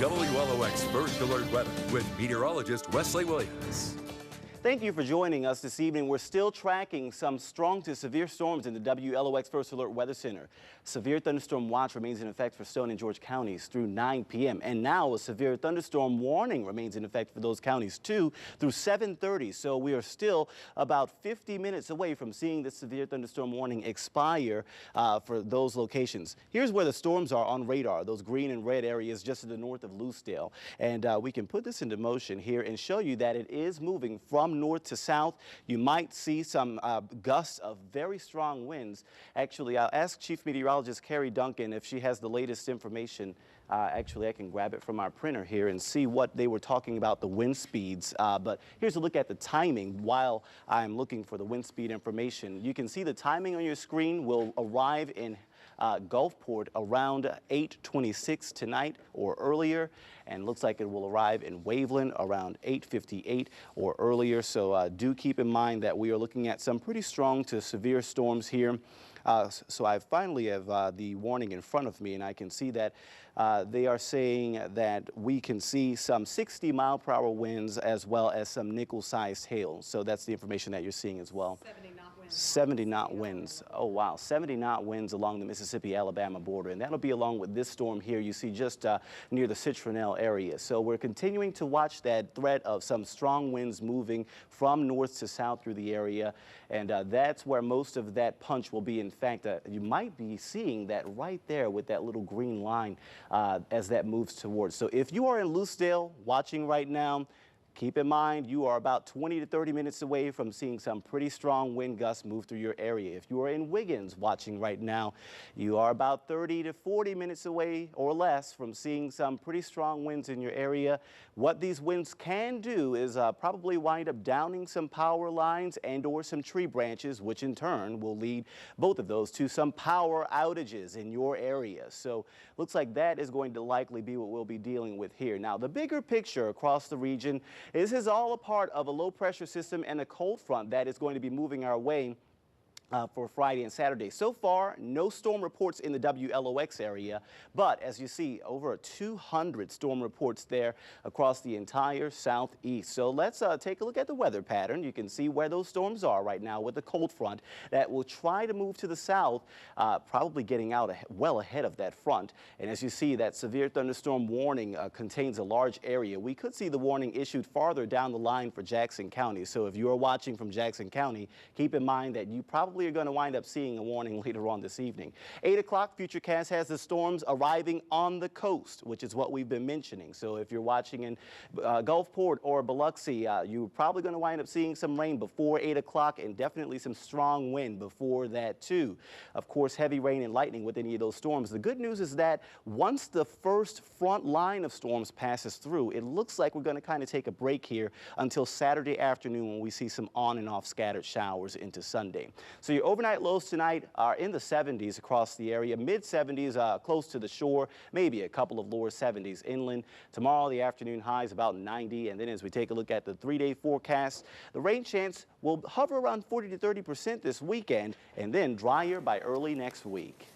WLOX First Alert Weather with meteorologist Wesley Williams. Thank you for joining us this evening. We're still tracking some strong to severe storms in the WLOX First Alert Weather Center. Severe thunderstorm watch remains in effect for Stone and George counties through 9 p.m. And now a severe thunderstorm warning remains in effect for those counties too through 7:30. So we are still about 50 minutes away from seeing the severe thunderstorm warning expire for those locations. Here's where the storms are on radar, those green and red areas just to the north of Lucedale. And we can put this into motion here and show you that it is moving from north to south. You might see some gusts of very strong winds. Actually, I'll ask Chief Meteorologist Carrie Duncan if she has the latest information. Actually, I can grab it from our printer here and see what they were talking about the wind speeds. But here's a look at the timing while I'm looking for the wind speed information. You can see the timing on your screen will arrive in Gulfport around 8:26 tonight or earlier, and looks like it will arrive in Waveland around 8:58 or earlier. So do keep in mind that we are looking at some pretty strong to severe storms here. So I finally have the warning in front of me, and I can see that they are saying that we can see some 60-mile-per-hour winds as well as some nickel-sized hail. So that's the information that you're seeing as well. 70 knot winds. Oh, wow. 70 knot winds along the Mississippi-Alabama border. And that'll be along with this storm here you see just near the Citronelle area. So we're continuing to watch that threat of some strong winds moving from north to south through the area. And that's where most of that punch will be. In fact, you might be seeing that right there with that little green line as that moves towards. So if you are in Lucedale watching right now, keep in mind, you are about 20 to 30 minutes away from seeing some pretty strong wind gusts move through your area. If you are in Wiggins watching right now, you are about 30 to 40 minutes away or less from seeing some pretty strong winds in your area. What these winds can do is probably wind up downing some power lines and or some tree branches, which in turn will lead both of those to some power outages in your area. So looks like that is going to likely be what we'll be dealing with here. Now, the bigger picture across the region, this is all a part of a low pressure system and a cold front that is going to be moving our way for Friday and Saturday. So far, no storm reports in the WLOX area, but as you see, over 200 storm reports there across the entire southeast. So let's take a look at the weather pattern. You can see where those storms are right now with the cold front that will try to move to the south, probably getting out well ahead of that front. And as you see, that severe thunderstorm warning contains a large area. We could see the warning issued farther down the line for Jackson County. So if you are watching from Jackson County, keep in mind that you probably are going to wind up seeing a warning later on this evening. 8 o'clock, Futurecast has the storms arriving on the coast, which is what we've been mentioning. So if you're watching in Gulfport or Biloxi, you're probably going to wind up seeing some rain before 8 o'clock and definitely some strong wind before that too. Of course, heavy rain and lightning with any of those storms. The good news is that once the first front line of storms passes through, it looks like we're going to kind of take a break here until Saturday afternoon when we see some on and off scattered showers into Sunday. So your overnight lows tonight are in the 70s across the area, mid 70s close to the shore, maybe a couple of lower 70s inland. Tomorrow, the afternoon high is about 90. And then as we take a look at the 3-day forecast, the rain chance will hover around 40 to 30% this weekend and then drier by early next week.